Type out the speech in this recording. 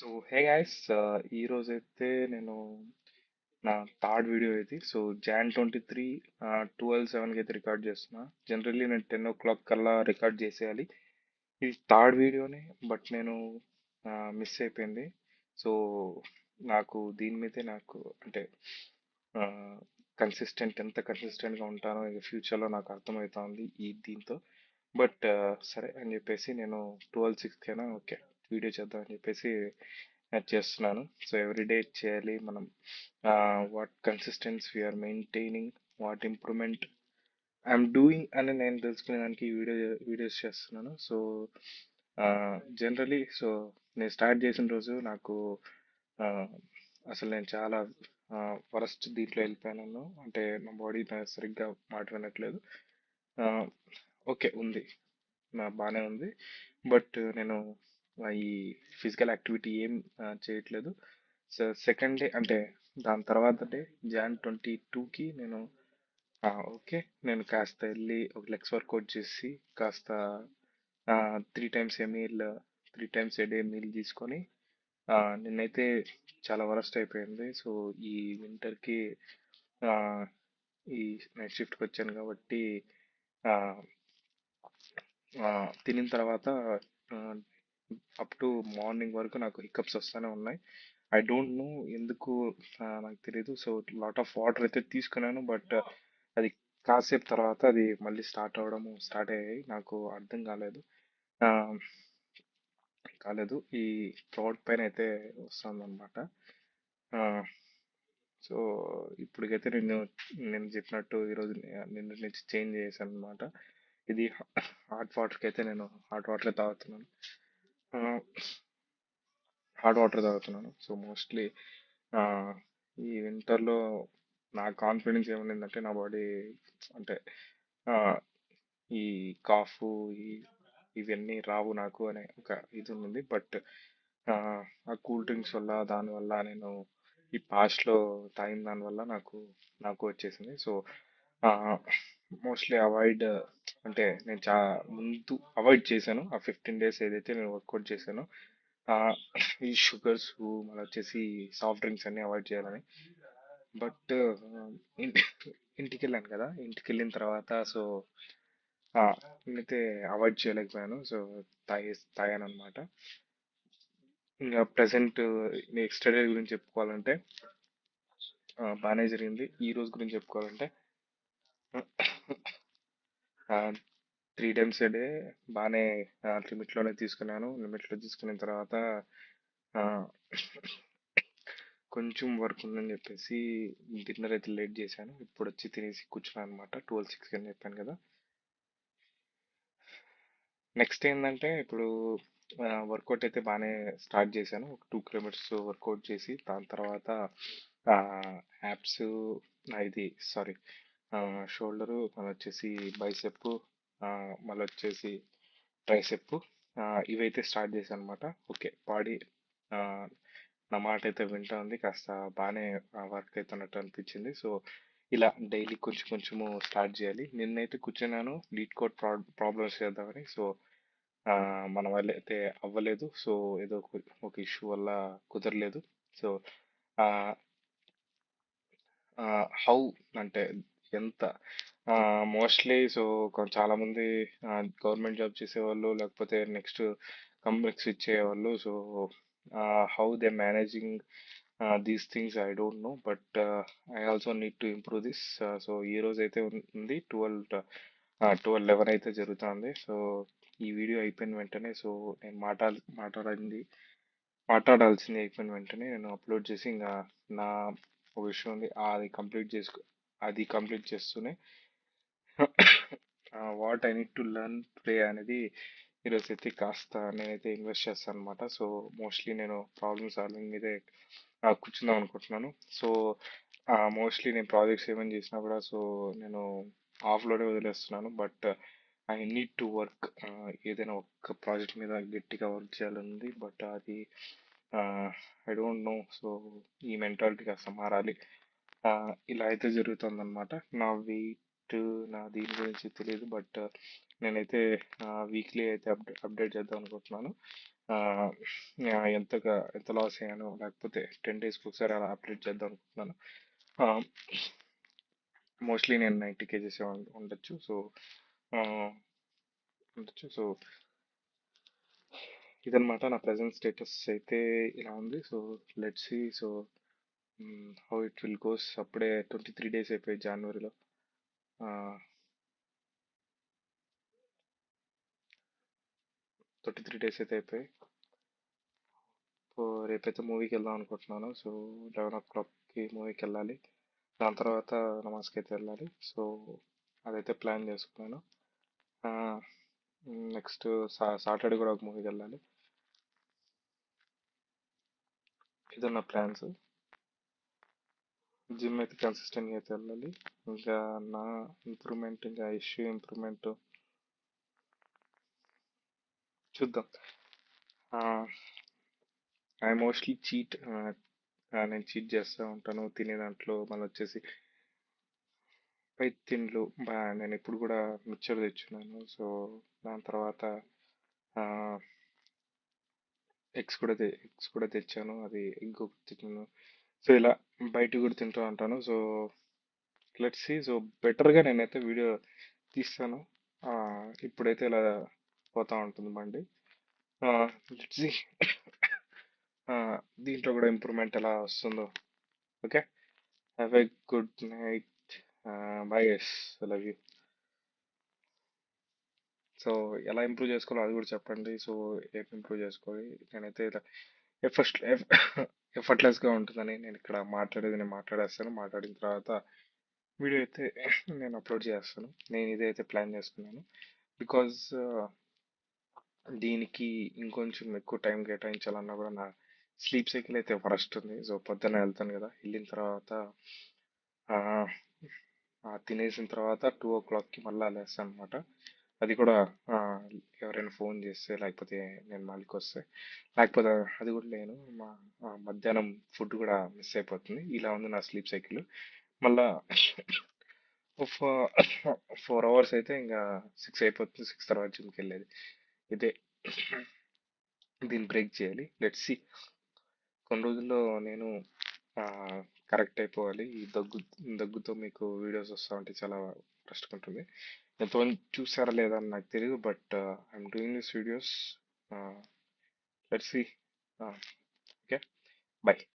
So hey guys, ఈ రోజైతే నేను నా థర్డ్ వీడియో ఇది. సో Jan 23 12/7కి అయితే రికార్డ్ చేస్తున్నా. జనరల్లీ నేను 10 o'clock కల్లా రికార్డ్ చేసేయాలి. ఇది థర్డ్ వీడియోనే, బట్ నేను మిస్ అయిపోయింది. సో నాకు దీని మీదే నాకు అంటే ఎంత కన్సిస్టెంట్గా ఉంటానో ఇక ఫ్యూచర్లో నాకు అర్థమవుతా ఉంది దీంతో. బట్ సరే అని చెప్పేసి నేను 12/6 కైనా ఓకే వీడియో చేద్దాం అని చెప్పేసి అది చేస్తున్నాను. సో ఎవ్రీడే చేయాలి మనం. What consistency we are maintaining, what improvement I'm doing అని నేను తెలుసుకునేదానికి ఈ వీడియోస్ చేస్తున్నాను. సో జనరలీ నేను స్టార్ట్ చేసిన రోజు నాకు ఆ, అసలు నేను చాలా వరస్ట్ దీంట్లో వెళ్ళిపోయాను. అంటే నా బాడీ సరిగ్గా మాట వినట్లేదు. ఆ, ఓకే ఉంది, బాగానే ఉంది. బట్ నేను ఈ ఫిజికల్ యాక్టివిటీ ఏం చేయట్లేదు. సో సెకండ్ డే అంటే దాని తర్వాత డే Jan 22కి నేను ఓకే నేను కాస్త వెళ్ళి ఒక లెగ్స్ వర్కౌట్ చేసి కాస్త 3 times ఏ మీల్, 3 times ఏ డే మీల్ తీసుకొని నిన్నైతే చాలా వరస్ట్ అయిపోయింది. సో ఈ వింటర్కి ఈ నైట్ షిఫ్ట్కి వచ్చాను కాబట్టి ఆ, తినిన తర్వాత అప్ టు మార్నింగ్ వరకు నాకు హికప్స్ వస్తూనే ఉన్నాయి. ఐ డోంట్ నో ఎందుకు, నాకు తెలియదు. సో లాట్ ఆఫ్ వాటర్ అయితే తీసుకున్నాను, బట్ అది కాసేపు తర్వాత అది మళ్ళీ స్టార్ట్ అయ్యాయి. నాకు అర్థం ఆ, కాలేదు. ఈ థ్రోట్ పైన అయితే వస్తుందన్నమాట. సో ఇప్పటికైతే నేను చెప్పినట్టు ఈరోజు నిన్న నుంచి చేంజ్ చేశాను అనమాట. ఇది హాట్ వాటర్కి అయితే నేను హాట్ వాటర్ తాగుతున్నాను. హాట్ వాటర్ తాగుతున్నాను. సో మోస్ట్లీ ఈ వింటర్లో నా కాన్ఫిడెన్స్ ఏమైందంటే నా బాడీ అంటే ఆ, ఈ కాఫ్ ఈ ఇవన్నీ రావు నాకు అనే ఒక ఇది ఉంది. బట్ ఆ కూల్ డ్రింక్స్ వల్ల దానివల్ల నేను ఈ పాస్ట్లో తాగిన దానివల్ల నాకు వచ్చేసింది. సో మోస్ట్లీ అవాయిడ్, అంటే నేను ముందు అవాయిడ్ చేశాను. ఆ 15 days ఏదైతే నేను వర్కౌట్ చేశానో ఆ, ఈ షుగర్స్ మళ్ళీ వచ్చేసి సాఫ్ట్ డ్రింక్స్ అన్ని అవాయిడ్ చేయాలని. బట్ ఇంటి ఇంటికి వెళ్ళాను కదా, ఇంటికి వెళ్ళిన తర్వాత సో నేనైతే అవాయిడ్ చేయలేకపోయాను. సో తాగాను అనమాట. ఇంకా ప్రజెంట్ నెక్స్ట్ డే గురించి చెప్పుకోవాలంటే బాగానే జరిగింది. ఈ రోజు గురించి చెప్పుకోవాలంటే 3 times ఏ డే బాగానే లిమిట్లోనే తీసుకున్నాను. లిమిట్లో తీసుకున్న తర్వాత ఆ, కొంచెం వర్క్ ఉందని చెప్పేసి డిన్నర్ అయితే లేట్ చేశాను. ఇప్పుడు వచ్చి తినేసి కూర్చున్నాను అనమాట. 12/6 అని చెప్పాను కదా. నెక్స్ట్ ఏంటంటే ఇప్పుడు వర్కౌట్ అయితే బాగానే స్టార్ట్ చేశాను. ఒక 2 kilometers వర్కౌట్ చేసి దాని తర్వాత యాప్స్, ఇది సారీ షోల్డరు, మళ్ళీ వచ్చేసి బైసెప్, మళ్ళీ వచ్చేసి ట్రైసెప్, ఇవైతే స్టార్ట్ చేశాను అనమాట. ఓకే బాడీ నా మాట అయితే వింటా ఉంది. కాస్త బాగానే వర్క్ అవుతున్నట్టు అనిపించింది. సో ఇలా డైలీ కొంచెం కొంచెము స్టార్ట్ చేయాలి. నిన్నైతే కూర్చున్నాను లీడ్ కోడ్ ప్రాబ్లమ్స్ చేద్దామని. సో ఆ, మన వల్ల అయితే అవ్వలేదు. సో ఏదో ఒక ఇష్యూ వల్ల కుదరలేదు. సో హౌ అంటే ఎంత మోస్ట్లీ సో చాలా మంది గవర్నమెంట్ జాబ్ చేసేవాళ్ళు లేకపోతే నెక్స్ట్ కంపెనీకి స్విచ్ అయ్యేవాళ్ళు. So how they managing these things I don't know, but I also need to improve this. So ఈ రోజు అయితే ఉంది 12 11 అయితే జరుగుతుంది. సో ఈ వీడియో అయిపోయిన వెంటనే సో నేను మాట్లాడాల్సింది అయిపోయిన వెంటనే నేను అప్లోడ్ చేసి ఇంకా నా ఒక విషయం ఉంది అది కంప్లీట్ చేస్తూనే what I need to learn today అనేది ఈరోజు అయితే కాస్త నేనైతే ఇన్వెస్ట్ చేస్తాను అనమాట. సో మోస్ట్లీ నేను ప్రాబ్లమ్ సాల్వింగ్ మీదే కూర్చుందాం అనుకుంటున్నాను. సో మోస్ట్లీ నేను ప్రాజెక్ట్స్ ఏమైనా చేసినా కూడా సో నేను ఆఫ్లోనే వదిలేస్తున్నాను. But I need to work, ఏదైనా ఒక్క ప్రాజెక్ట్ మీద గట్టిగా వర్క్ చేయాలని, బట్ అది ఐ డోంట్ నో. సో ఈ మెంటాలిటీ కాస్త మారాలి. ఇలా అయితే జరుగుతుందన్నమాట. నా వెయిట్, నా దీని గురించి తెలియదు, బట్ నేనైతే వీక్లీ అయితే అప్డేట్ చేద్దాం అనుకుంటున్నాను. ఎంత లాస్ అయ్యాను, లేకపోతే 10 డేస్కి ఒకసారి అలా అప్డేట్ చేద్దాం అనుకుంటున్నాను. మోస్ట్లీ నేను 90 కేజెస్ ఉండొచ్చు. సో ఉండొచ్చు. సో ఇదనమాట నా ప్రజెంట్ స్టేటస్ అయితే ఇలా ఉంది. So let's see. So how it will goes. అప్పుడే 23 డేస్ అయిపోయి జనవరిలో. 23 డేస్ అయితే అయిపోయి. సో రేపైతే మూవీకి వెళ్దాం అనుకుంటున్నాను. సో 11 o'clockకి మూవీకి వెళ్ళాలి. దాని తర్వాత నమాజ్కి అయితే వెళ్ళాలి. సో అదైతే ప్లాన్ చేసుకున్నాను. నెక్స్ట్ సాటర్డే కూడా ఒక మూవీకి వెళ్ళాలి. ఇదన్న ప్లాన్స్. జిమ్ అయితే కన్సిస్టెంట్గా అయితే వెళ్ళాలి. ఇంకా నా ఇంప్రూవ్మెంట్, ఇంకా ఇష్యూ ఇంప్రూవ్మెంట్ చూద్దాం. I mostly cheat. నేను చీట్ చేస్తూ ఉంటాను తినే దాంట్లో. మళ్ళీ వచ్చేసి పై తిండ్లు నేను ఎప్పుడు కూడా మిక్చర్ తెచ్చున్నాను. సో దాని తర్వాత ఎగ్స్ కూడా తెచ్చాను. అది ఎగ్ తిన్నాను. సో ఇలా బయట కూడా తింటూ ఉంటాను. So let's see. సో బెటర్గా నేనైతే వీడియో తీస్తాను. ఆ, ఇప్పుడైతే ఇలా పోతా ఉంటుంది బండి. లెట్స్ సి దీంట్లో కూడా ఇంప్రూవ్మెంట్ ఎలా వస్తుందో. Okay. Have a good night. Bye guys. Love you. So ఎలా ఇంప్రూవ్ చేసుకోవాలో అది కూడా చెప్పండి. సో ఏం ఇంప్రూవ్ చేసుకోవాలి. నేనైతే ఇలా ఎఫర్ట్ ఎఫర్ట్లెస్గా ఉంటుందని నేను ఇక్కడ మాట్లాడేది నేను మాట్లాడేస్తాను. మాట్లాడిన తర్వాత వీడియో అయితే నేను అప్లోడ్ చేస్తాను. నేను ఇదైతే ప్లాన్ చేసుకున్నాను. బికాజ్ దీనికి ఇంకొంచెం ఎక్కువ టైం కేటాయించాలన్నా కూడా నా స్లీప్ సైకిల్ అయితే వరస్ట్ ఉంది. సో పొద్దున్న వెళ్తాను కదా, వెళ్ళిన తర్వాత ఆ, తినేసిన తర్వాత 2 o'clockకి మళ్ళీ లేస్తాను అనమాట. అది కూడా ఆ, ఎవరైనా ఫోన్ చేస్తే, లేకపోతే నేను మళ్ళీ వస్తే, లేకపోతే అది కూడా లేను. మధ్యాహ్నం ఫుడ్ కూడా మిస్ అయిపోతుంది. ఇలా ఉంది నా స్లీప్ సైకిల్. మళ్ళా 4 అవర్స్ అయితే ఇంకా 6 అయిపోతుంది. 6 తర్వాత జిమ్కి వెళ్ళేది ఇదే. దీన్ని బ్రేక్ చేయాలి. Let's see. కొన్ని రోజుల్లో నేను కరెక్ట్ అయిపోవాలి. ఈ దగ్గుతో మీకు వీడియోస్ వస్తా ఉంటే చాలా కష్టంగా ఉంటుంది. ఎంతమంది చూసారా లేదా అని నాకు తెలియదు. But I'm doing this videos. Let's see. Okay. By.